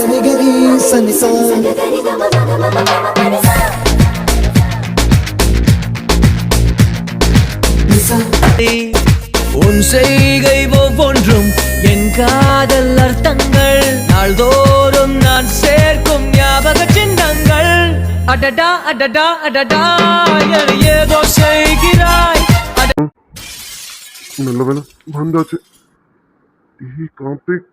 சனிகரி சனிசா உன் செய்கை ஒவ்வொன்றும் என் காதல் அர்த்தங்கள் நாள்தோறும் நான் சேர்க்கும் ஞாபக சின்னங்கள் அடடா அடடா அடடா ஏதோ செய்கிறாய். நல்ல வேலை வந்தாச்சு. கார்த்திக்,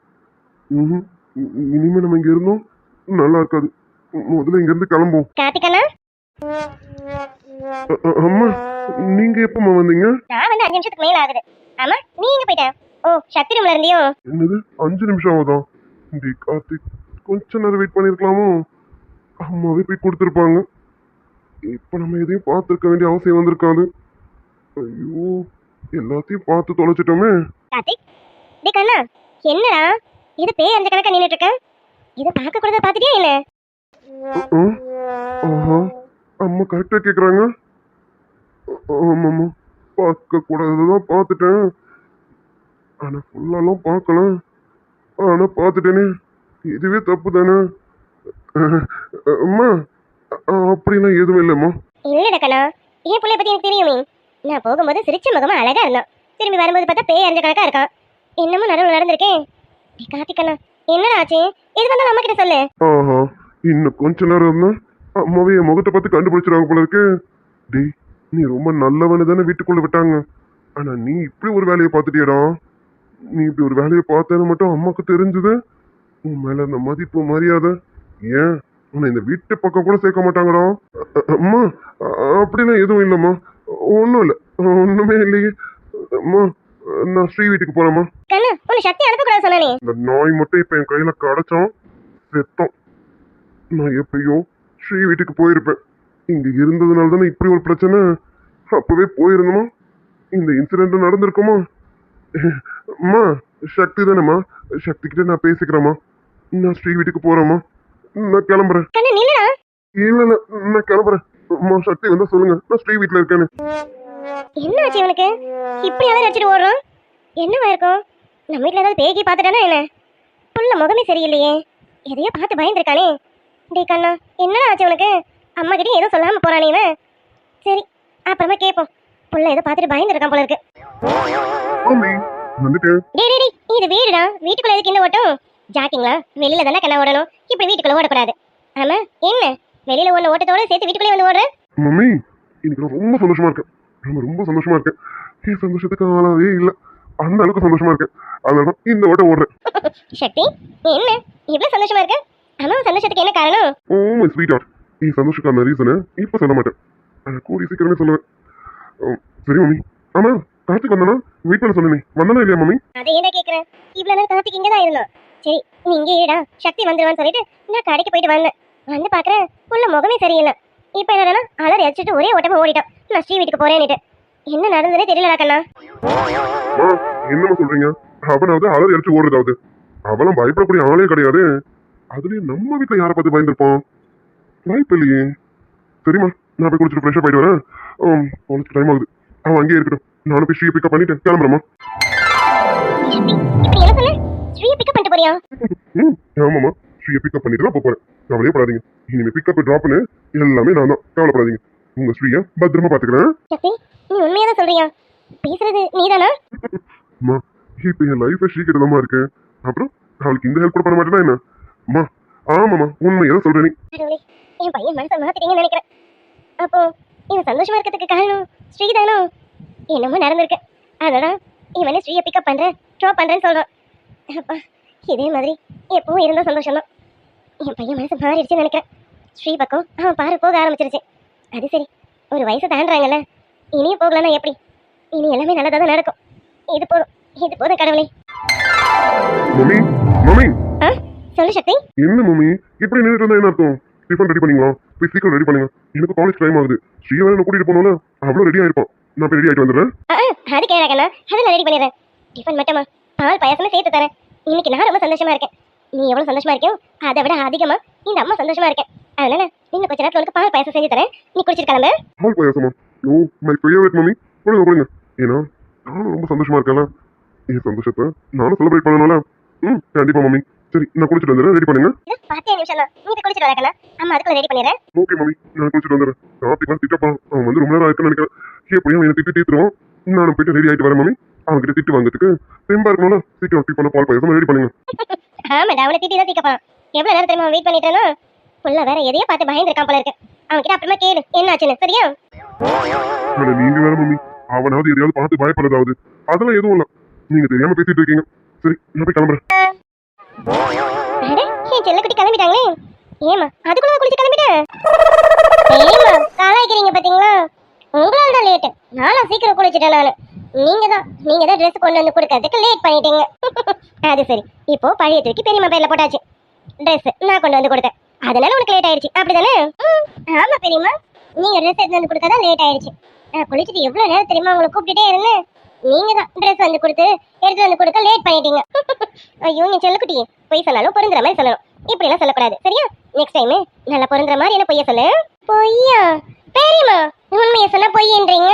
இனிமே நம்ம இங்க இருந்தோம் நல்லா இருக்காது. முதல்ல இங்க இருந்து கிளம்புவோம். கார்த்திகண்ணா, அம்மா நீங்க எப்பமா வந்தீங்க? நான் வந்து 5 நிமிஷத்துக்கு மேல ஆகுது. ஆமா, நீ எங்க போயிட்ட? ஓ, சக்தி ரூம்ல இருந்தியோ? என்னது 5 நிமிஷம் ஆகுதா? கார்த்திக் கொஞ்ச நேரம் வெயிட் பண்ணிருக்கலாமோ? அம்மாவே போய் கொடுத்துருப்பாங்க. இப்ப நம்ம எதையும் பார்த்துருக்க வேண்டிய அவசியம் வந்திருக்காது. ஐயோ, எல்லாத்தையும் பார்த்து தொலைச்சிட்டோமே. கார்த்திக், டே கண்ணா, என்னடா இது பேய் அந்த கணக்கா நின்னுட்டு இருக்க? இத பார்க்க கூடாத பாத்துட்டியா என்ன? ஆஹா, அம்மா கரெக்டா கேக்குறாங்க. ஆமாம்மா, பார்க்க கூடாதுதான் பார்த்துட்டேன். ஆனா ஃபுல்லாலாம் பார்க்கல. ஆனா பார்த்துட்டேனே, இதுவே தப்பு தானே. அம்மா அப்படிலாம் எதுவும் இல்லைம்மா. இல்லடா கண்ணா, என் புள்ளைய பத்தி எனக்கு தெரியுமே. நான் போகும்போது சிரிச்ச முகமா அழகா இருந்தான். திரும்பி வரும்போது பார்த்தா பேய் அந்த கணக்கா இருக்கான். என்னமோ நடுவில் நடந்திருக்கேன். கார்த்திக் கண்ணா, என்னடா ஆச்சு? எது வந்தாலும் அம்மா கிட்ட சொல்லு. ஆஹா, இன்னும் கொஞ்ச நேரம் இருந்தா அம்மாவே என் முகத்தை பார்த்து கண்டுபிடிச்சிருவாங்க போல இருக்கு. டேய், நீ ரொம்ப நல்லவனு தானே வீட்டுக்குள்ள விட்டாங்க. ஆனா நீ இப்படி ஒரு வேலையை பார்த்துட்டியடா. நீ இப்படி ஒரு வேலையை பார்த்தேன்னு மட்டும் அம்மாக்கு தெரிஞ்சது, உன் மேல அந்த மதிப்பு மரியாதை, ஏன் உன்னை இந்த வீட்டு பக்கம் கூட சேர்க்க மாட்டாங்கடா. அம்மா அப்படிலாம் எதுவும் இல்லைம்மா, ஒன்றும் இல்லை, ஒண்ணுமே இல்லையே. அம்மா நான் ஸ்ரீ வீட்டுக்கு போறேம்மா. கண்ணா, உன்னை சக்தி அனுப்பக்கூடாது சொன்னானே. இந்த நாய் மட்டும் இப்ப என் கையில கிடைச்சோம் செத்தோம். நான் எப்பயோ ஸ்ரீ வீட்டுக்கு போயிருப்பேன். இங்க இருந்ததுனால தானே இப்படி ஒரு பிரச்சனை. அப்பவே போயிருந்தோமா இந்த இன்சிடென்ட் நடந்திருக்குமா? அம்மா சக்தி தானேம்மா, சக்தி கிட்ட நான் பேசிக்கிறேம்மா. நான் ஸ்ரீ வீட்டுக்கு போறேம்மா, நான் கிளம்புறேன். கண்ணா நில்லுடா. இல்ல இல்ல, நான் கிளம்புறேன். அம்மா சக்தி வந்தா சொல்லுங்க, நான் ஸ்ரீ வீட்டுல இருக்கேன்னு. என்ன ஆச்சு இவனுக்கு? இப்படி அலறி அடிச்சிட்டு ஓடுறோம். என்னவா இருக்கும்? நம்ம வீட்டுல ஏதாவது பேகி பார்த்துட்டானா என்ன? புள்ள முகமே சரியில்லையே, எதையோ பார்த்து பயந்துருக்கானே. டே கண்ணா, என்னடா ஆச்சு உனக்கு? அம்மா கிட்ட ஏதோ சொல்லாம போறானே இவன். சரி, அப்புறமா கேட்போம். புள்ள ஏதோ பார்த்துட்டு பயந்துருக்கான் போல இருக்கு. மம்மி வந்துட்டேன். டேய் டேய், இது வீடுடா. வீட்டுக்குள்ள எதுக்கு இந்த ஓட்டம்? ஜாக்கிங்களா? வெளியில தானே கண்ணா ஓடணும், இப்படி வீட்டுக்குள்ள ஓடக்கூடாது. ஆமா, என்ன வெளியில ஒண்ணு ஓட்டத்தோட சேர்த்து வீட்டுக்குள்ளே வந்து ஓடுற? மம்மி இன்னைக்கு நான் ரொம்ப சந்தோஷமா இருக்கேன். ரொம்ப சந்தோஷமா இருக்கேன். என் சந்தோஷத்துக்கு ஆளாவே இல்லை, அந்த அளவுக்கு சந்தோஷமா இருக்கேன். அதனாலதான் இந்த ஓட்டம் ஓடுறேன். சக்தி, என்ன இவ்வளவு சந்தோஷமா இருக்க? ஆமா, சந்தோஷத்துக்கு என்ன காரணம்? ஓ மை ஸ்வீட் ஹார்ட், நீ சந்தோஷக்கான ரீசனை இப்ப சொல்ல மாட்டேன், ஆனா கூடி சீக்கிரமே சொல்லுவேன். சரி மம்மி. ஆமா, கார்த்திக் வந்தானா? வெயிட் பண்ண சொன்னேன், வந்தானா இல்லையா மம்மி? அதை என்ன கேக்குறேன்? இவ்வளவு நேரம் கார்த்திக் இங்கே தான் இருந்தோம். சரி, நீ இங்கே இருடா, சக்தி வந்துருவான்னு சொல்லிட்டு நான் கடைக்கு போயிட்டு வந்தேன். வந்து பாக்குறேன், உள்ள முகமே சரியில்லை. இப்ப என்னடா அலறி அடிச்சுட்டு ஒரே ஓட்டமா ஓடிட்டான். நான் ஸ்ரீ வீட்டுக்கு போறேன்னுட்டு. என்ன நடந்ததுனே தெரியலடா கண்ணா. என்னமா சொல்றீங்க? அவனாவது அலறி அடிச்சு ஓடுறதாவது? அவெல்லாம் பயப்படக்கூடிய ஆளே கிடையாது. அதுலயும் நம்ம வீட்டுல யாரை பார்த்து பயந்துருப்பான்? வாய்ப்பு இல்லையே. சரிம்மா, நான் போய் குளிச்சுட்டு ஃப்ரெஷ்ஷா போயிட்டு வரேன். காலேஜ் டைம் ஆகுது, அவன் அங்கேயே இருக்கட்டும். நானும் போய் ஸ்ரீயை பிக்கப் பண்ணிட்டு கிளம்புறேம்மா. இப்படி என்ன சொன்ன? ஸ்ரீயை பிக்கப் பண்ணிட்டு போறியா? ஆமாம்மா, ஸ்ரீயை பிக்கப் பண்ணிட்டு தான் போறேன். கவலையே படாதீங்க, இனிமே பிக்கப் ட்ராப்னு எல்லாமே நான் தான். கவலைப்படாதீங்க, உங்க ஸ்ரீயை பத்திரமா பாத்துக்கிறேன். சக்தி, நீ உண்மையா தான் சொல்றியா? பேசுறது நீதானா? அம்மா, இப்ப என் லைஃப்ல ஸ்ரீ கிட்ட தான் இருக்கு. அப்புறம் அவளுக்கு இந்த ஹெல்ப் கூட பண்ண மாட்டேன்னா என்ன? அம்மா ஆமாம்மா, உண்மையா சொல்றேன். நீ என் பையன் மனசை மாத்திட்டீங்கன்னு நினைக்கிறேன். அப்போ இவன் சந்தோஷமா இருக்கிறதுக்கு காரணம் ஸ்ரீதானோ? என்னமோ நடந்திருக்கு, அதோட இவனே ஸ்ரீயை பிக்கப் பண்றேன் ட்ராப் பண்றேன்னு சொல்றான். அப்பா, இதே மாதிரி எப்பவும் இருந்தா சந்தோஷம் தான். என் பையன் மனசு மாறிடுச்சுன்னு நினைக்கிறேன். ஸ்ரீ பக்கம் அவன் பாரு போக ஆரம்பிச்சிருச்சு. அது சரி, ஒரு வயசு தாண்டாங்கல்ல, இனியும் போகலன்னா எப்படி? இனி எல்லாமே நல்லதாக தான் நடக்கும். இது போதும், இது போதும் கடவுளே. மம்மி மம்மி, சொல்லு சக்தி. என்ன மம்மி இப்படி நின்றுட்டு இருந்தா என்ன அர்த்தம்? டிஃபன் ரெடி பண்ணீங்களா? போய் சீக்கிரம் ரெடி பண்ணுங்க, எனக்கு காலேஜ் டைம் ஆகுது. ஸ்ரீ வேற கூட்டிட்டு போனோம்ல, அவ்வளோ ரெடி ஆயிருப்பான். நான் போய் ரெடி ஆயிட்டு வந்துடுறேன். அது கேட்கறேன், அதெல்லாம் ரெடி பண்ணிடுறேன். டிஃபன் மட்டுமா, பால் பாயாசமே சேர்த்து தரேன். இன்னைக்கு நான் ரொம்ப சந்தோஷமா இருக்கேன். நீ எவ்வளவு சந்தோஷமா இருக்கியோ அதை விட அதிகமா இந்த அம்மா சந்தோஷமா இருக்கேன். அதனால இன்னும் கொஞ்ச நேரத்துல உனக்கு பால் பாயாசம் செஞ்சு தரேன், நீ குடிச்சிட்டு கிளம்பு. பால் பாயாசமா? ஓ மை ஃபேவரட் மம்மி, கொடுங்க கொடுங்க. ஏன்னா நானும் ரொம்ப சந்தோஷமா இருக்கேன்ல, என் சந்தோஷத்தை நானும் செலிப்ரேட் பண்ணனால. கண்டிப்பா மம்மி. சரி நான் குளிச்சுட்டு வந்துடுறேன், ரெடி பண்ணுங்க. இது 10 நிமிஷம் தான். நீ போய் குளிச்சிட்டு வரக்கண்ணா. அம்மா அதுக்குள்ள ரெடி பண்ணிடுறேன். ஓகே மம்மி, நான் குளிச்சுட்டு வந்துடுறேன். கார்த்திக் வந்து திட்டப்பான், அவன் வந்து ரொம்ப நேரம் ஆயிருக்குன்னு நினைக்கிறேன். எப்படியும் அவன் திட்டி தீத்துருவான். நானும் போயிட்டு ரெடி ஆயிட்டு வரேன் மம்மி. அவன் கிட்ட திட்டு வாங்கிறதுக்கு தெம்பா இருக்கணும்ல. சீக்கிரம் டிஃபன் பால் பாயசம் ரெடி பண்ணுங்க. ஆமாடா, அவனை திட்டி தான் தீக்கப்பான். எவ்வளவு நேரம் தெரியுமா வெயிட் பண்ணிட்டு இருந்தா? புள்ள வேற எதையோ பார்த்து பயந்துருக்கான் போல இருக்கு. அவன் கிட்ட அப்புறமா கேளு என்ன ஆச்சுன்னு, சரியா? ஆனா நீங்க வேற மம்மி, அவனாவது எதையாவது பார்த்து பயப்படுறதாவது அதெல்லாம் எதுவும் இல்ல. நீங்க தெரியாம பேசிட்டு இருக்கீங்க. சரி நான் போய் கிளம்புறேன். அட, என் செல்லக்குட்டி கிளம்பிட்டாங்களே. ஏமா அதுக்குள்ள குளிச்சு கிளம்பிட்டேன்? ஏமா காலாய்க்கிறீங்க பாத்தீங்களா? உங்களால தான் லேட். நானா சீக்கிரம் குளிச்சிட்டேன் நானு. நீங்க தான் ட்ரெஸ் கொண்டு வந்து கொடுக்கறதுக்கு லேட் பண்ணிட்டீங்க. அது சரி, இப்போ பழைய தூக்கி பெரியம்மா பேர்ல போட்டாச்சு. ட்ரெஸ் நான் கொண்டு வந்து கொடுத்தேன், அதனால உனக்கு லேட் ஆயிடுச்சு, அப்படிதானே? ஆமா பெரியம்மா, நீங்க ட்ரெஸ் எடுத்து வந்து கொடுத்தா லேட் ஆயிடுச்சு. நான் குளிச்சுட்டு எவ்வளவு நேரம் தெரியுமா உங்களை கூப்பிட்டுட்டே இருந்தேன். நீங்க தான் ட்ரெஸ் வந்து கொடுத்து எடுத்து வந்து கொடுக்க லேட் பண்ணிட்டீங்க. ஐயோ நீ செல்லக்குட்டி, பொய் சொன்னாலும் பொருந்துற மாதிரி சொல்லணும். இப்படி எல்லாம் சொல்லக்கூடாது, சரியா? நெக்ஸ்ட் டைம் நல்லா பொருந்துற மாதிரி என்ன பொய்ய சொல்லு. பொய்யா? பெரியம்மா உண்மையை சொன்னா பொய்யன்றீங்க.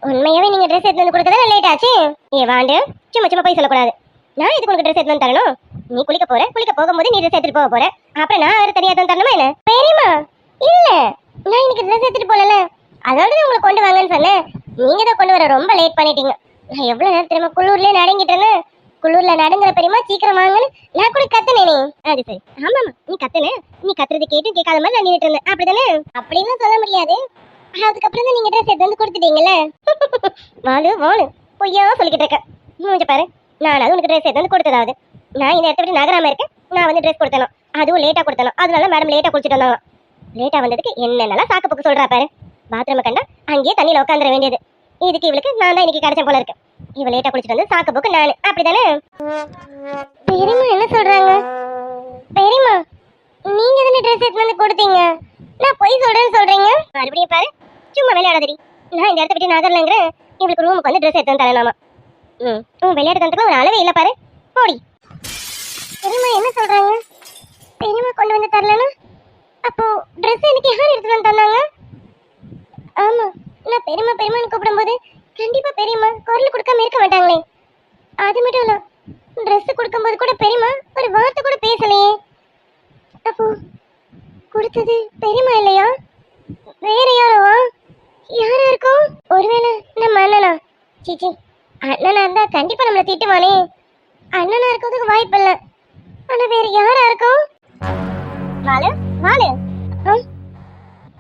உண்மையாவே நீங்க ட்ரெஸ் எடுத்து வந்து கொடுக்கறதா லேட் ஆச்சு. ஏ வாண்டு, சும்மா சும்மா பொய் சொல்லக்கூடாது. நான் எதுக்கு உனக்கு ட்ரெஸ் எடுத்து வந்து தரணும்? நீ குளிக்க போகும்போது நீ ட்ரெஸ் எடுத்துட்டு போக போற. அப்புறம் நான் வேற தனியா தான் தரணுமா என்ன? பெரியம்மா இல்ல, நான் இன்னைக்கு ட்ரெஸ் எடுத்துட்டு போகல, அதனால தான் உங்களை கொண்டு வாங்கன்னு சொன்னேன். நீங்க தான் கொண்டு வர ரொம்ப லேட் பண்ணிட்டீங்க. நான் எவ்வளவு நேரம் தெரியுமா குளூர்லயே நடுங்கிட்டு இருந்தேன். குளூர்ல நடுங்குற பெரியமா சீக்கிரம் வாங்கன்னு நான் கூட கத்துனேனே. அது சரி, ஆமாமா நீ கத்துன. நீ கத்துறது கேட்டும் கேட்காத மாதிரி நான் நின்னுட்டு இருந்தேன், அப்படிதானே? அப்படின்னு சொல்ல முடியாது. அதுக்கப்புறம் தான் நீங்க ட்ரெஸ் எடுத்து வந்து கொடுத்துட்டீங்கல்ல. வாழு பொய்யா சொல்லிக்கிட்டு இருக்க. மூஞ்ச பாரு, நான் உனக்கு ட்ரெஸ் எடுத்து வந்து கொடுத்ததாவது. நான் இந்த இடத்த விட்டு நகராம இருக்கேன். நான் வந்து ட்ரெஸ் கொடுத்தேனோ, அதுவும் லேட்டா கொடுத்தேனோ, அதனால மேடம் லேட்டா குளிச்சுட்டு வந்தாங்க. லேட்டா வந்ததுக்கு என்னென்னலாம் சாக்கு போக்கு சொல்றா பாரு. பாத்ரூம் கண்டா அங்கேயே தண்ணியில உட்காந்துட வேண்டியது. இதுக்கு இவளுக்கு நான் தான் இன்னைக்கு கிடைச்சேன் போல இருக்கு. இவ லேட்டா குளிச்சுட்டு வந்து சாக்கு போக்கு நானு, அப்படிதானே? பெரியம்மா என்ன சொல்றாங்க? பெரியம்மா நீங்க தானே ட்ரெஸ் எடுத்து வந்து கொடுத்தீங்க, நான் பொய் சொல்றேன்னு சொல்றீங்க. மறுபடியும் பாரு, சும்மா விளையாடாதடி. நான் இந்த இடத்த விட்டு நகரலங்கிற இவளுக்கு ரூமுக்கு வந்து ட்ரெஸ் எடுத்து வந்து தரலாமா? உன் விளையாட்டு தந்துக்கு ஒரு அளவே இல்லை பாரு, போடி. பெரியம்மா என்ன சொல்றாங்க? பெரியம்மா கொண்டு வந்து தரலனா அப்போ ட்ரெஸ் எனக்கு யார் எடுத்து வந்து தந்தாங்க? ஆமா, நான் பெரியம்மான்னு கூப்பிடும்போது கண்டிப்பா பெரியம்மா குரல் கொடுக்காம இருக்க மாட்டாங்களே. அது மட்டும் இல்ல, ட்ரெஸ் கொடுக்கும்போது கூட பெரியம்மா ஒரு வார்த்தை கூட பேசலையே. அப்போ கொடுத்தது பெரியம்மா இல்லையா, வேற யாரோவா? யாரா இருக்கும்? ஒருவேளை நம்ம அண்ணனா? சீச்சி, அண்ணனா இருந்தா கண்டிப்பா நம்மளை திட்டுவானே. அண்ணனா இருக்கிறதுக்கு வாய்ப்பு இல்லை. ஆனா வேற யாரா இருக்கும்? வாலு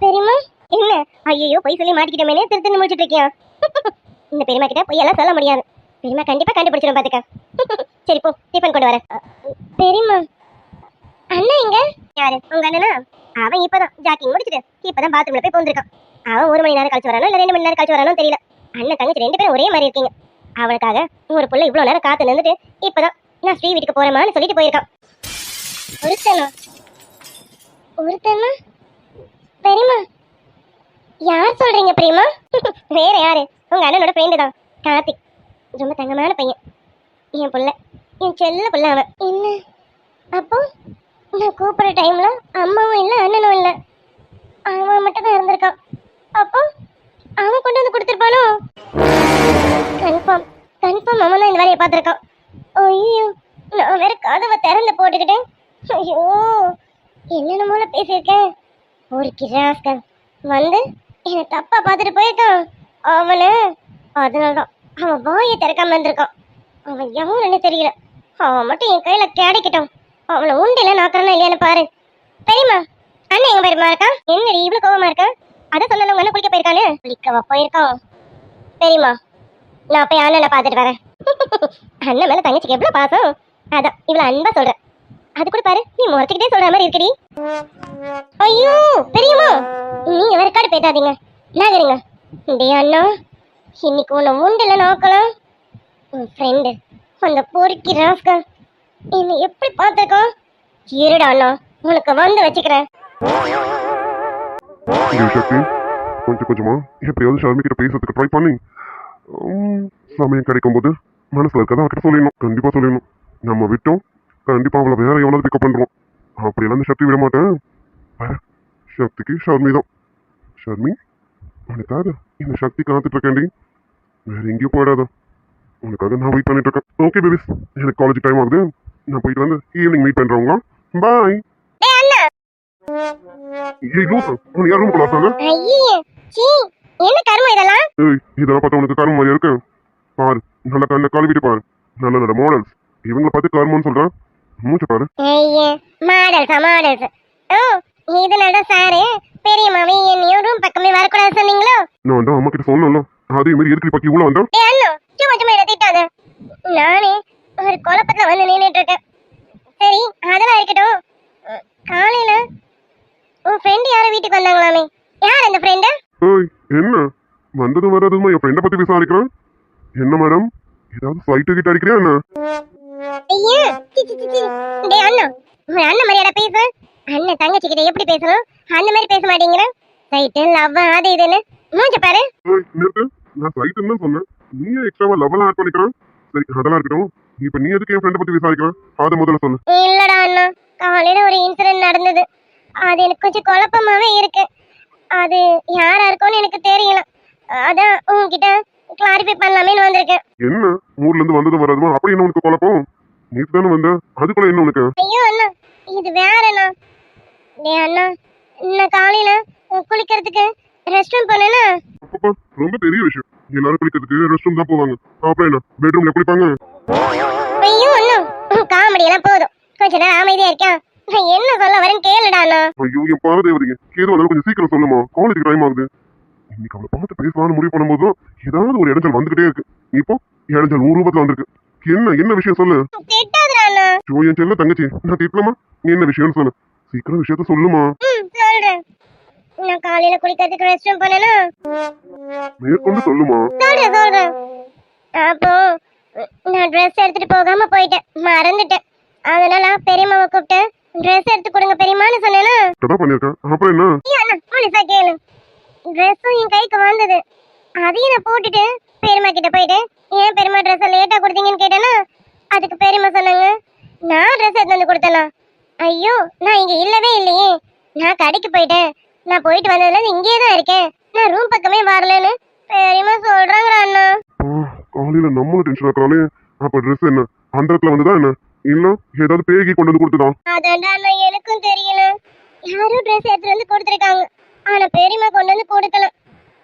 பெரியம்மா என்ன? ஐயோ பொய் சொல்லி மாட்டிக்கிட்டோமே, திருத்து முடிச்சிட்டு இருக்கியா? இந்த பெரியம்மா கிட்ட பொய்யெல்லாம் சொல்ல முடியாது. பெரியம்மா கண்டிப்பா கண்டுபிடிச்சிடும் பாத்துக்க. சரி போ, டிஃபன் கொண்டு வரேன். பெரியம்மா அண்ணா எங்க? யாரு? உங்க அண்ணனா? அவன் இப்பதான் ஜாக்கிங் முடிச்சிட்டு இப்பதான் பாத்ரூம்ல போய் போந்திருக்கான். அவன் 1 மணி நேரம் கழிச்சு வரானோ இல்ல 2 மணி நேரம் கழிச்சு வரானோ தெரியல. அண்ணன் தங்கச்சி 2 பேரும் ஒரே மாதிரி இருக்கீங்க. அவளுக்காக ஒரு புள்ள இவ்வளவு நேரம் காத்து நின்றுட்டு இப்பதான் நான் ஸ்ரீ வீட்டுக்கு போறேமான்னு சொல்லிட்டு போயிருக்கான். ஒருத்தனா? பெரியம்மா யார் சொல்றீங்க பெரியம்மா? வேற யாரு? உங்க அண்ணனோட ஃப்ரெண்டு தான், கார்த்திக். ரொம்ப தங்கமான பையன், என் புள்ள, என் செல்ல புள்ள அவன். என்ன அப்போ நான் கூப்பிடுற டைம்ல அம்மாவும் இல்லை அண்ணனும் இல்லை, அவன் மட்டும் தான் இருந்திருக்கான். அப்போ அவன் கொண்டு வந்து கொடுத்துருப்பானோ? கன்ஃபார்ம் அவன் தான் இந்த வேலையை பார்த்துருக்கான். ஐயோ நான் வேற கதவை திறந்து போட்டுக்கிட்டேன். ஐயோ என்னென்னமோல பேசியிருக்கேன். ஒரு கிராஸ்கன் வந்து என்னை தப்பா பார்த்துட்டு போயிருக்கான். அதனால்தான் அவன் வாயை திறக்காம இருந்திருக்கான். அவன் எவன்னு தெரியல, அவன் மட்டும் என் கையில கிடைக்கட்டும். அவளை உண்டில நாக்குறானா இல்லையான்னு பாரு. பெரியம்மா அண்ணன் எங்க பெரியம்மா இருக்கான்? என்னடி இவ்வளவு கோவமா இருக்க? அதை சொன்ன உங்க அண்ணன் குளிக்க போயிருக்கானு? குளிக்கவா போயிருக்கான்? பெரியம்மா நான் போய் அண்ணனை பார்த்துட்டு வரேன். அண்ணன் மேல தங்கச்சிக்கு எவ்வளவு பாசம், அதான் இவ்வளவு அன்பா சொல்றேன். அது கூட பாரு, நீ முறைச்சிக்கிட்டே சொல்ற மாதிரி இருக்கடி. ஐயோ பெரியம்மா நீங்க வேற காடு பேசாதீங்க, நகருங்க. டே அண்ணா, இன்னைக்கு உன்னை உண்டில நாக்கலாம். உன் ஃப்ரெண்டு அந்த பொறுக்கி ராஸ்கல் என்னை எப்படி பார்த்துருக்கான்? இருடா அண்ணா, உனக்கு வந்து வச்சுக்கிறேன். சக்தி கொஞ்சம் கொஞ்சமா எப்படியாவது ஷர்மி கிட்ட பேசுறதுக்கு ட்ரை பண்ணி சமயம் கிடைக்கும் போது மனசுல இருக்கதான் அவர்கிட்ட சொல்லிடணும். கண்டிப்பா சொல்லிடணும். நம்ம விட்டோம், கண்டிப்பா அவளை வேற எவ்வளவு பிக்கப் பண்றோம். அப்படியெல்லாம் இந்த சக்தி விட மாட்டேன். சக்திக்கு ஷர்மி தான். ஷர்மி உனக்காக இந்த சக்தி காத்துட்டு இருக்கேன்டி, வேற எங்கேயும் போயிடாத. உனக்காக நான் வெயிட் பண்ணிட்டு இருக்கேன். ஓகே பேபிஸ், எனக்கு காலேஜ் டைம் ஆகுது, நான் போயிட்டு வந்து ஈவினிங் மீட் பண்றவங்க. பாய். டேய் அண்ணா. ஏய் லூசு, உன் யார் ரூமுக்குள்ள வந்தாங்க? ஐயே சீ என்ன கருமம் இதெல்லாம்? ஏய் இதெல்லாம் பார்த்தா உனக்கு கரும மாதிரி இருக்கு. பாரு நல்ல கண்ணை கழுவிட்டு பாரு. நல்ல நல்ல மாடல்ஸ். இவங்களை பார்த்து கருமன்னு சொல்றேன். மூச்சு பாரு. ஐயே மாடல்ஸ். ஓ இதனால தான் சாரு பெரியம்மாவே என்னையும் ரூம் பக்கமே வரக்கூடாது சொன்னீங்களோ? நான் வந்து அம்மா கிட்ட சொன்னேன்ல, அதே மாதிரி எதுக்கு பக்கி உள்ள வந்தேன்? டேய் அண்ணா சும்மா திட்டாத. நானே ஒரு குழப்பத்துல வந்து நின்னுட்டு இருக்கேன். சரி அதெல்லாம் இருக்கட்டும். காலையில உன் ஃப்ரெண்ட் யாரும் வீட்டுக்கு வந்தாங்களாமே, யார் அந்த ஃப்ரெண்டு? ஏய் என்ன வந்ததும் வராதுமா என் ஃப்ரெண்டை பத்தி விசாரிக்கிறேன். என்ன மேடம் ஏதாவது ஃபைட்டு கிட்ட அடிக்கிறியா என்ன? ஐயா டேய் அண்ணா உன் அண்ணன் மரியாதை பேசு. அண்ணன் தங்கச்சி கிட்ட எப்படி பேசணும் அந்த மாதிரி பேச மாட்டேங்கிற. சைட்டு லவ் அது இதுன்னு மூஞ்ச பாரு. ஏய் நிறுத்து, நான் ஃபைட்டுன்னு தான் சொன்னேன். நீ எக்ஸ்ட்ராவா லெவலாம் ஆட் பண்ணிக்கிறான். சரி அதெல்லாம் இருக்கட்டும். இப்ப நீ எதுக்கு என் ஃப்ரெண்டை பத்தி விசாரிக்கிறான் அதை முதல்ல சொல்லு. இல்லடா அண்ணா காலையில ஒரு இன்சிடென்ட் நடந்தது. அது எனக்கு கொஞ்சம் குழப்பமாவே இருக்கு. அது யாரா இருக்கும்னு எனக்கு தெரியல. அதான் உங்ககிட்ட கிளாரிஃபை பண்ணலாமேன்னு வந்திருக்கேன். என்ன ஊர்ல இருந்து வந்ததும் வராதுமா அப்படி என்ன உனக்கு குழப்பம்? நேத்து தானே வந்த, அதுக்குள்ள என்ன உனக்கு? ஐயோ அண்ணா இது வேற அண்ணா. டேய் அண்ணா நான் காலையில குளிக்கிறதுக்கு ரெஸ்ட் ரூம் போனேன்னா. அப்பப்பா ரொம்ப பெரிய விஷயம். எல்லாரும் குளிக்கிறதுக்கு ரெஸ்ட் ரூம் தான் போவாங்க. அப்புறம் என்ன பெட்ரூம்ல குளிப்பாங்க? ஐயோ அண்ணா காமெடி எல்லாம் போதும், கொஞ்ச நேரம் அமைதியா இருக்கேன். நான் என்ன சொல்ல வரேன்னு கேளுடா அண்ணா. ஐயோ என் பாரதேவதிங்க, ஏதோ அதெல்லாம் கொஞ்சம் சீக்கிரம் சொல்லுமா, காலேஜுக்கு டைம் ஆகுது. இன்னைக்கு அவளை பார்த்து பேசலாம்னு முடிவு பண்ணும்போது ஏதாவது ஒரு இடைஞ்சல் வந்துகிட்டே இருக்கு. இப்போ இடைஞ்சல் ஒரு ரூபத்துல வந்திருக்கு. என்ன விஷயம் சொல்லு. திட்டாதடா அண்ணா. ஜோ என் செல்ல தங்கச்சி, நான் திட்டலாமா? நீ என்ன விஷயம்னு சொல்லு, சீக்கிரம் விஷயத்த சொல்லுமா. சொல்றேன். நான் காலையில குளிக்கிறதுக்கு ரெஸ்ட் ரூம் போனேன்னா. மேற்கொண்டு சொல்லுமா. சொல்றேன். அப்போ நான் ட்ரெஸ் எடுத்துட்டு போகாம போயிட்டேன், மறந்துட்டேன். அதனால பெரியம்மாவை கூப்பிட்டு ட்ரெஸ் எடுத்து கொடுங்க பெரியம்மான்னு சொன்னேன்னா. கரெக்டா பண்ணிருக்கேன். அப்புறம் என்ன? அண்ணா போலீஸா கேளு. ட்ரெஸ்ஸும் என் கைக்கு வந்தது. அதையும் நான் போட்டுட்டு பெரியம்மா கிட்ட போயிட்டு ஏன் பெரியம்மா ட்ரெஸ் லேட்டா கொடுத்தீங்கன்னு கேட்டேன்னா அதுக்கு பெரியம்மா சொன்னாங்க நான் ட்ரெஸ் எடுத்து வந்து கொடுத்தேனா. ஐயோ நான் இங்க இல்லவே இல்லையே, நான் கடைக்கு போயிட்டேன். நான் போயிட்டு வந்ததுல இங்கே தான் இருக்கேன், நான் ரூம் பக்கமே வரலன்னு பெரியம்மா சொல்றாங்க அண்ணா. காலையில நம்மளும் டென்ஷன் ஆக்குறாளே. அப்ப ட்ரெஸ் என்ன அந்த இடத்துல வந்துதான் என்ன, இல்ல ஏதாவது பேகி கொண்டு வந்து கொடுத்துதான்? அதான்டா அண்ணா எனக்கும் தெரியல. யாரும் ட்ரெஸ் எடுத்துட்டு வந்து கொடுத்துருக்காங்க, ஆனா பெரியம்மா கொண்டு வந்து கொடுக்கல.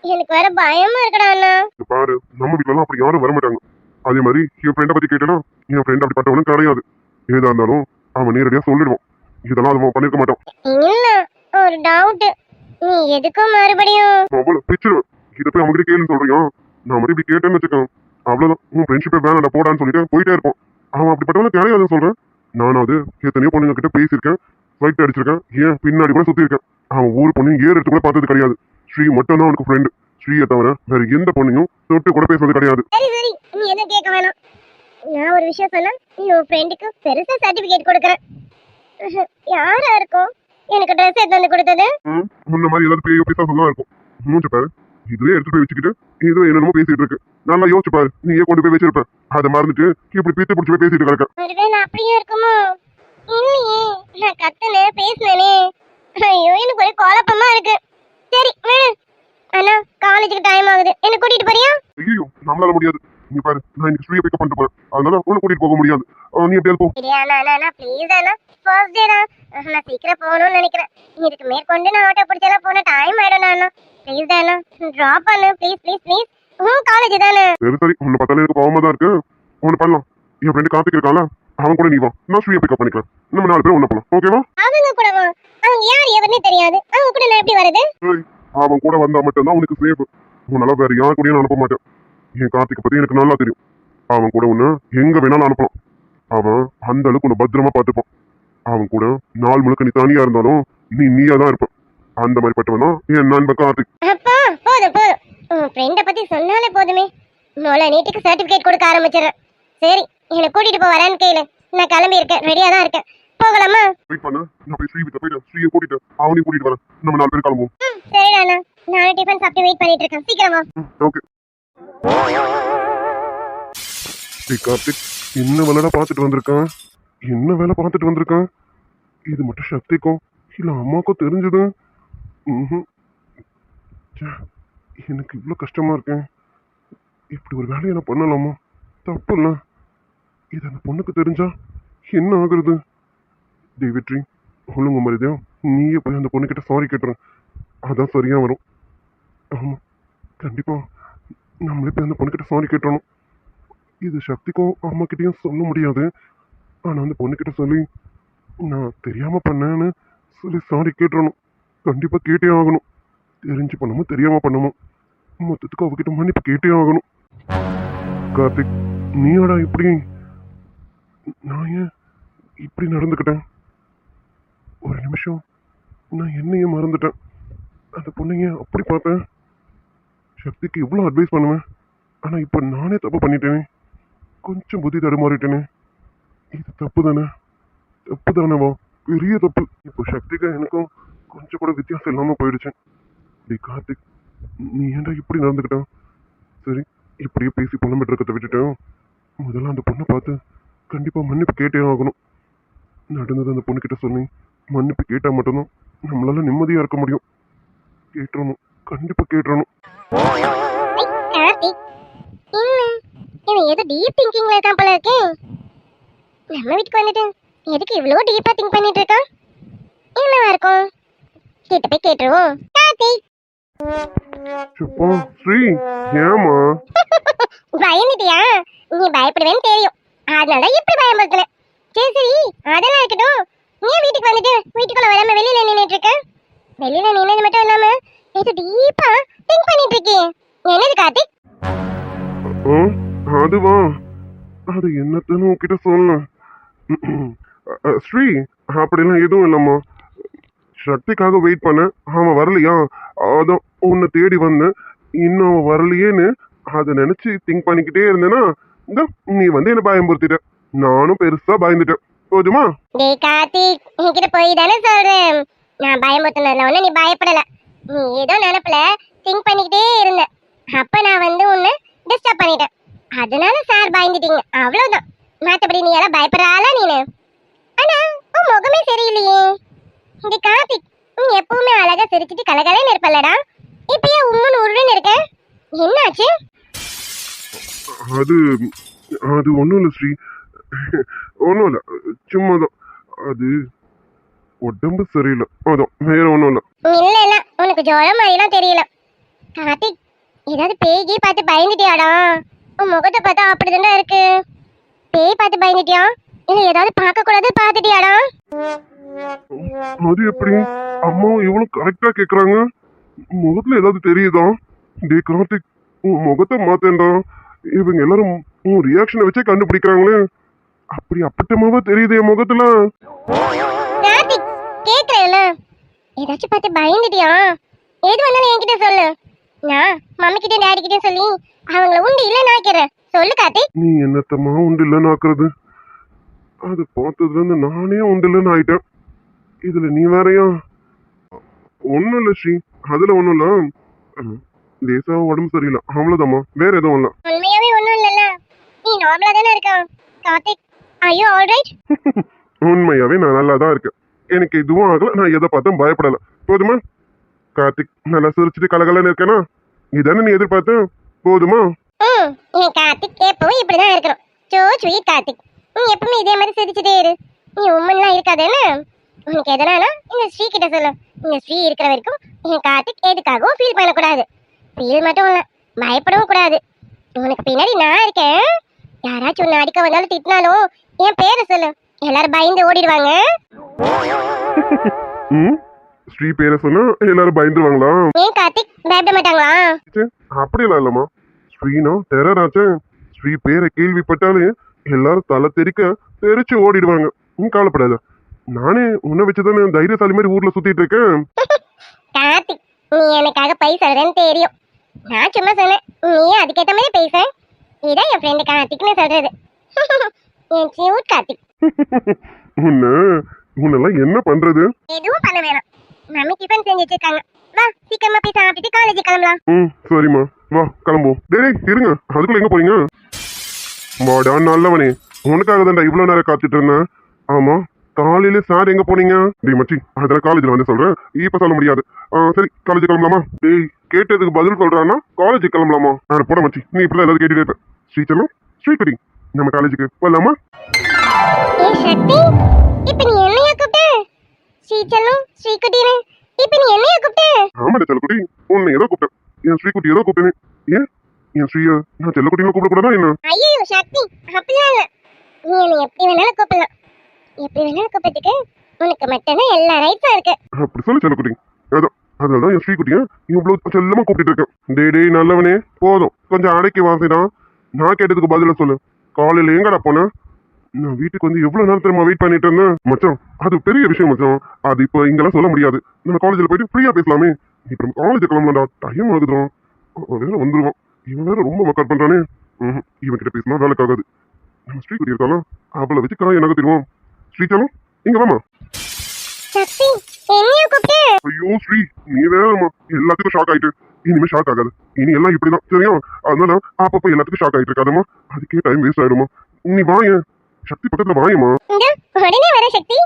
எனக்கு வேற பயமா இருக்கடா அண்ணா. பாரு நம்ம வீட்டுல எல்லாம் அப்படி யாரும் வர மாட்டாங்க. அதே மாதிரி என் ஃப்ரெண்டை பத்தி கேட்டனா என் ஃப்ரெண்ட் அப்படிப்பட்டவனும் கிடையாது. ஏதா இருந்தாலும் அவன் நேரடியா சொல்லிடுவான். இதெல்லாம் அவன் பண்ணிருக்க மாட்டான். இல்ல ஒரு டவுட், நீ எதுக்கும் மறுபடியும் அவ்வளவு பிச்சிருவேன். இதை போய் அவங்ககிட்ட கேளுன்னு சொல்றியா? நான் மட்டும் இப்படி கேட்டேன்னு வச்சுக்கேன், அவ்வளவுதான். உன் ஃப்ரெண்ட்ஷிப்பை வேணாடா போடான்னு சொல்லிட்டு போயிட்டே இருப்பான். அவன் அப்படிப்பட்டவனும் கிடையாதுன்னு சொல்றேன். நானாவது எத்தனையோ பொண்ணுங்க கிட்ட பேசியிருக்கேன், ஃபைட் அடிச்சிருக்கேன், ஏன் பின்னாடி கூட சுத்தி இருக்கேன். அவன் ஒவ்வொரு பொண்ணையும் ஏறு எடுத்து கூட பார்த்தது கிடையாது. ஸ்ரீ மட்டும் தான் அவனுக்கு ஃப்ரெண்டு. ஸ்ரீயை தவிர வேற எந்த பொண்ணையும் தொட்டு கூட பேசுறது கிடையாது. சரி நீ எதுவும் கேட்க வேணாம். நான் ஒரு விஷயம் சொன்னா நீ உன் ஃப்ரெண்டுக்கு பெருசா சர்டிபிகேட் கொடுக்குறேன். யாரா இருக்கும் எனக்கு ட்ரெஸ் எடுத்து வந்து கொடுத்தது? முன்ன மாதிரி ஏதாவது பெரிய பிசாசம் தான் இருக்கும். மூஞ்ச பாரு, இதுவே எடுத்து போய் வச்சுக்கிட்டு இதுவே என்னமோ பேசிட்டு இருக்கு. நல்லா யோசிச்சு பாரு, நீயே கொண்டு போய் வச்சிருப்ப. அதை மறந்துட்டு இப்படி பீத்து பிடிச்சி போய் பேசிட்டு கிடக்க. ஒருவேளை அப்படியே இருக்குமோ? இல்லையே, நான் கத்துனேன் பேசினேனே. ஐயோ எனக்கு ஒரு குழப்பமா இருக்கு. சரி விடு அண்ணா, காலேஜுக்கு டைம் ஆகுது, என்ன கூட்டிட்டு போறியா? ஐயோ நம்மளால முடியாது. நீ பாரு, நான் இன்னைக்கு ஸ்ரீயை பிக்கப் பண்ணிட்டு போறேன், அதனால உன்னை கூட்டிட்டு போக முடியாது. நீ எப்படியாவது போ. அண்ணா ப்ளீஸ் அண்ணா, ஃபர்ஸ்ட் டேடா, நான் சீக்கிரம் போகணும்னு நினைக்கிறேன். இதுக்கு மேற்கொண்டு நான் ஆட்டோ பிடிச்செல்லாம் போன டைம் ஆயிடும் அண்ணா. ப்ளீஸ் அண்ணா ட்ராப் பண்ணு ப்ளீஸ் ப்ளீஸ் ப்ளீஸ். உன் காலேஜ் தானே? சரி உன்னை பார்த்தாலே எனக்கு பாவமா தான் இருக்கு. ஒண்ணு பண்ணலாம், என் ஃப்ரெண்டு கார்த்திக் இருக்கான்ல, அவன் கூட நீ வா, நான் ஸ்ரீயை பிக்கப் பண்ணிக்கிறேன். நம்ம 4 பேரும் ஒண்ணு போலாம், ஓகேவா? அவங்க கூடவா? அவங்க யார் எவனே தெரியாது, அவங்க கூட நான் எப்படி வரது? அவன் கூட வந்தா மட்டும்தான் உனக்கு சேஃப். உன்னால வேற யார் கூடயும் நான் அனுப்ப மாட்டேன். என் கார்த்திகை பத்தி எனக்கு நல்லா தெரியும். அவன் கூட உன்னை எங்க வேணாலும் அனுப்பலாம். அவன் அந்த அளவுக்கு உன்னை பத்திரமா பார்த்துப்பான். அவன் கூட நாள் முழுக்க நீ தனியா இருந்தாலும் நீயா தான் இருப்ப. அந்த மாதிரி பட்டவன் தான் என் நண்பன் கார்த்திக். அப்பா போதும் உன் ஃப்ரெண்ட பத்தி சொன்னாலே போதுமே, மொள நீட்டுக்கு சர்டிபிகேட் கொடுக்க ஆரம்பிச்சிடுறேன். சரி என்னை கூட்டிட்டு போ வரேன்னு கேளு, நான் கிளம்பி இருக்கேன், ரெடியா தான் இருக்கேன். போகலாமா? வெயிட் பண்ண, நான் போய் ஸ்ரீ கிட்ட போயிட்டு ஸ்ரீயை கூட்டிட்டு அவனையும் கூட்டிட்டு வரேன். நம்ம 4 பேர் கிளம்புவோம். சரிடா அண்ணா, நானும் டிஃபன் சாப்பிட்டு வெயிட் பண்ணிட்டு இருக்கேன், சீக்கிரம் வா. ஓகே. கார்த்திக் என்ன வேலை பார்த்துட்டு வந்திருக்கான்? என்ன வேலை பார்த்துட்டு வந்திருக்கான்? இது மட்டும் சக்திக்கும் இல்ல அம்மாவுக்கும் தெரிஞ்சது? எனக்கு இவ்வளோ கஷ்டமா இருக்கேன். இப்படி ஒரு வேலையை நான் பண்ணலாமா? தப்பு இல்லை. இது அந்த பொண்ணுக்கு தெரிஞ்சா என்ன ஆகுறது? டேய் வெற்றி, ஒழுங்கு மரியாதையா நீயே போய் அந்த பொண்ணுக்கிட்ட சாரி கேட்டுரு. அதான் சரியா வரும். ஆமா, கண்டிப்பா நம்மளே போய் அந்த பொண்ணுக்கிட்ட சாரி கேட்டணும். இது சக்திக்கும் அம்மா கிட்டயும் சொல்ல முடியாது. ஆனா அந்த பொண்ணுக்கிட்ட சொல்லி நான் தெரியாம பண்ணேன்னு சொல்லி சாரி கேட்டுறணும். கண்டிப்பா கேட்டே ஆகணும். தெரிஞ்சு பண்ணமோ தெரியாம பண்ணமோ மொத்தத்துக்கு அவகிட்ட மன்னிப்பு கேட்டே ஆகணும். கார்த்திக், நீயாடா இப்படி? நான் ஏன் இப்படி நடந்துக்கிட்டேன்? ஒரு நிமிஷம் நான் என்னையே மறந்துட்டேன். அந்த பொண்ணைய அப்படி பார்த்தேன். சக்திக்கு இவ்வளோ அட்வைஸ் பண்ணுவேன். ஆனால் இப்போ நானே தப்பு பண்ணிட்டேனே. கொஞ்சம் புத்தி தடுமாறிட்டேனே. இது தப்பு தானே? தப்பு தானேவா? பெரிய தப்பு. இப்போ சக்திக்கு எனக்கும் கொஞ்சம் கூட வித்தியாசம் இல்லாமல் போயிடுச்சு. டேய் கார்த்திக், நீ ஏன்டா இப்படி நடந்துக்கிட்டான்? சரி, இப்படியே பேசி புலம்பிட்டு இருக்கிறத விட்டுட்டேன். முதல்ல அந்த பொண்ணை பார்த்து கண்டிப்பாக மன்னிப்பு கேட்டே ஆகணும். நடந்தது அந்த பொண்ணுக்கிட்ட சொல்லி மன்னிப்பு கேட்டால் மட்டும்தான் நம்மளால நிம்மதியாக இருக்க முடியும். கேட்டுறணும், கண்டிப்பாக கேட்டுறணும். கார்த்திக், இவன் ஏதோ டீப் திங்கிங்ல இருக்கான் போல இருக்கே. நம்ம வீட்டுக்கு வந்துட்டு எதுக்கு இவ்வளோ டீப்பா திங்க் பண்ணிட்டு இருக்கான்? என்னவா இருக்கும்? கிட்ட போய் கேட்டுருவோம். கார்த்திக், சுப்பா, ஸ்ரீ, ஏமா? பயந்துட்டியா? நீ பயப்படுவேன்னு தெரியும், அதனால இப்படி பயமுறுத்தல. சரி சரி, அதெல்லாம் இருக்கட்டும். நீ வீட்டுக்கு வந்துட்டு வீட்டுக்குள்ள வராம வெளியில நின்னுட்டு இருக்க. வெளியில நின்னது மட்டும் இல்லாம ஏதோ டீப்பா திங்க் பண்ணிட்டு இருக்கே. என்னது கார்த்திக்? அதுவா, அது என்னத்தன்னு உன்கிட்ட சொல்ல. ஸ்ரீ, அப்படிலாம் எதுவும் இல்லைம்மா. சக்திக்காக வெயிட் பண்ணேன், அவன் வரலையா, அதான் உன்னை தேடி வந்தேன். இன்னும் அவன் வரலையேன்னு அதை நினைச்சு திங்க் பண்ணிக்கிட்டே இருந்தேன்னா இந்த நீ வந்து என்ன பயம்படுத்திட்ட. நானும் பெருசா பயந்துட்டேன். போதுமா? டேய் கார்த்திக், என்கிட்ட போய் தானே சொல்றேன். நான் பயமுறுத்தினதுல ஒண்ணு நீ பயப்படல. நீ ஏதோ நினைப்புல திங்க் பண்ணிக்கிட்டே இருந்த. அப்ப நான் வந்து உன்னை டிஸ்டர்ப் பண்ணிட்டேன். அதனால சார் பயந்துட்டீங்க, அவ்வளவுதான். மற்றபடி நீ எல்லாம் பயப்படுறாளா நீனு? ஆனா உன் முகமே சரியில்லையே. இந்த கார்த்திக், நீ எப்பவுமே அழகா சிரிச்சிட்டு கலகலன்னு இருப்பல்லடா. இப்ப ஏன் உம்முன்னு உருன்னு இருக்க? என்னாச்சு? அது அது ஒன்றும் இல்லை ஸ்ரீ, ஒன்றும் இல்லை, சும்மாதான். அது உடம்பு சரியில்லை, அதான், வேற ஒன்றும் இல்லை. இல்ல இல்ல, உனக்கு ஜுரம் மாதிரிலாம் தெரியல. கார்த்திக், ஏதாவது பேய்கி பார்த்து பயந்துட்டியாடா? உன் முகத்தை பார்த்தா அப்படிதானே இருக்கு. பேய் பார்த்து பயந்துட்டியா? இல்ல ஏதாவது பார்க்க கூடாது பார்த்துட்டியாடா? அது எப்படி? அம்மாவும் இவளும் கரெக்டா கேக்குறாங்க. முகத்துல ஏதாவது தெரியுதா? டே கார்த்திக், உன் முகத்தை மாத்தேன்டா. இவங்க எல்லாரும் உன் ரியாக்ஷனை வச்சே கண்டுபிடிக்கிறாங்களே. அப்படி அப்பட்டமாவா தெரியுது என் முகத்துல? கார்த்திக், கேக்குறேன்ல, ஏதாச்சும் பார்த்து பயந்துட்டியா? எது வந்தாலும் என்கிட்ட சொல்லு. நான் மம்மி கிட்ட டாடி கிட்ட சொல்லி அவங்கள உண்டு இல்லைன்னு ஆக்கிறேன். சொல்லு கார்த்திக். நீ என்னத்தம்மா உண்டு இல்லைன்னு ஆக்குறது? அது பார்த்ததுல இருந்து நானே உண்டு இல்லைன்னு ஆயிட்டேன். இதுல நீ வேறையா? ஒண்ணும் இல்ல ஸ்ரீ, அதுல ஒண்ணும் இல்ல. லேசா உடம்பு சரியில்லை, அவ்வளவுதாம்மா, வேற எதுவும் இல்ல. உண்மையாவே ஒண்ணும் இல்லல்ல, நீ நார்மலா தானே இருக்க. Karthik, are you all right? உண்மையாவே நான் நல்லா தான் இருக்கேன். எனக்கு இதுவும் ஆகல, நான் எதை பார்த்தும் பயப்படல. போதுமா? கார்த்திக், நல்லா சிரிச்சுட்டு கலகலன்னு இருக்கேனா? இதானே நீ எதிர்பார்த்த? போதுமா? என் கார்த்திக் எப்பவும் இப்படிதான் இருக்கணும். சோ ஸ்வீட் கார்த்திக், நீ எப்பவுமே இதே மாதிரி சிரிச்சுட்டே இரு. நீ உண்மைலாம் இருக்காதுன்னு உனக்கு எதனாலும் இந்த ஸ்ரீ கிட்ட சொல்லு. இந்த ஸ்ரீ இருக்கிற வரைக்கும் என் கார்த்திக் எதுக்காகவும் ஃபீல் பண்ணக்கூடாது. ஃபீல் மட்டும் இல்ல, பயப்படவும் கூடாது. உனக்கு பின்னாடி நான் இருக்கேன். யாராச்சும் உன்னை அடிக்க வந்தாலும் திட்டினாலும் என் பேரை சொல்லு, எல்லாரும் பயந்து ஓடிடுவாங்க. ஸ்ரீ பேரை சொன்னா எல்லாரும் பயந்துருவாங்களா? ஏன் கார்த்திக், பயப்பட மாட்டாங்களா? அப்படியெல்லாம் இல்லம்மா. ஸ்ரீனா டெரர் ஆச்சு. ஸ்ரீ பேரை கேள்விப்பட்டாலே எல்லாரும் தலை தெரிச்சு ஓடிடுவாங்க. கவலைப்படாத, நானே உன்னை வச்சுதானே தைரியசாலி மாதிரி ஊர்ல சுத்திட்டு இருக்கேன். கார்த்திக், நீ எனக்காக பை சொல்றேன்னு தெரியும். நான் சும்மா சொன்னேன், நீ அதுக்கேற்ற மாதிரி பேச. இதான் என் ஃப்ரெண்டு கார்த்திக்னு சொல்றது. என் கியூட் கார்த்திக். உன்னெல்லாம் என்ன பண்றது? எதுவும் பண்ண வேணாம், மம்மி டிஃபன் செஞ்சு வச்சிருக்காங்க. வா சீக்கிரமா போய் சாப்பிட்டுட்டு காலேஜ் கிளம்பலாம். சரிம்மா, வா கிளம்புவோம். டேய் இருங்க, அதுக்குள்ள எங்க போறீங்க? வாடா நல்லவனே, உனக்காக தான்டா இவ்வளவு நேரம் காத்துட்டு இருந்தேன். ஆமா, காலையில சார் எங்க போனீங்க? டேய் மச்சி, அதெல்லாம் காலேஜ்ல வந்து சொல்றேன், இப்ப சொல்ல முடியாது. சரி, காலேஜ் கிளம்பலாமா? டேய் கேட்டதுக்கு பதில் சொல்றான்னா காலேஜ் கிளம்பலாமா? போட மச்சி, நீ இப்படிதான் ஏதாவது கேட்டுட்டே இருப்ப. ஸ்ரீ செல்லம், ஸ்ரீ கடி, நம்ம காலேஜுக்கு வரலாமா? ஏ சக்தி, இப்ப நீ என்னையா கூப்பிட்ட? ஸ்ரீச்சலும் ஸ்ரீகுட்டின்னு இப்ப நீ என்னையா கூப்பிட்ட? ஆமாடா செல்லக்குட்டி, உன்னை ஏதோ கூப்பிட்டேன். என் ஸ்ரீகுட்டி ஏதோ கூப்பிட்டேனே. ஏன் என் ஸ்ரீய நான் செல்லக்குட்டின்னு கூப்பிடக்கூடாதா என்ன? ஐயோ சக்தி, அப்படிலாம் இல்ல. நீ என்னை எப்படி வேணாலும் கூப்பிடலாம். எப்படி வேணாலும் கூப்பிட்டதுக்கு உனக்கு மட்டும்தான் எல்லா ரைட்ஸும் இருக்கு. அப்படி சொல்லு செல்லக்குட்டி. அதான் அதனாலதான் என் ஸ்ரீகுட்டிய இவ்வளவு செல்லமா கூப்பிட்டு இருக்கேன். டேய் நல்லவனே, போதும் கொஞ்சம் அடக்கி வாசிதான். நான் கேட்டதுக்கு பதில சொல்லு. காலையில எங்கடா போன? நான் வீட்டுக்கு வந்து எவ்வளவு நேரம் தெரியுமா வெயிட் பண்ணிட்டு இருந்தேன் மச்சான். அது பெரிய விஷயம் மச்சான். அது இப்ப இங்கெல்லாம் சொல்ல முடியாது. நம்ம காலேஜ்ல போயிட்டு ஃப்ரீயா பேசலாமே. இப்ப நம்ம காலேஜ் கிளம்பலாம்டா, டைம் ஆகுதுடும். வேற வந்துருவான். இவன் வேற ரொம்ப மக்கள் பண்றானே. இவன் கிட்ட பேசினா வேலைக்கு ஆகாது. நம்ம ஸ்ரீகுட்டி இருக்காளா, அவளை வச்சு காய் எனக்கு தெரியும். ஸ்ரீச்சாலும் இங்க வாமா. சக்தி, என்னையா கூப்பிட்ட? ஐயோ ஸ்ரீ, நீ வேறமா எல்லாத்துக்கும் ஷாக் ஆயிட்டு. இனிமே ஷாக் ஆகாது. இனி எல்லாம் இப்படிதான் சரியா? அதனால அப்பப்ப எல்லாத்துக்கும் ஷாக் ஆயிட்டு இருக்காதம்மா. அதுக்கே டைம் வேஸ்ட் ஆயிடுமா. நீ வாயேன், சக்தி பக்கத்துல வாயம்மா. இந்த உடனே வர சக்தி.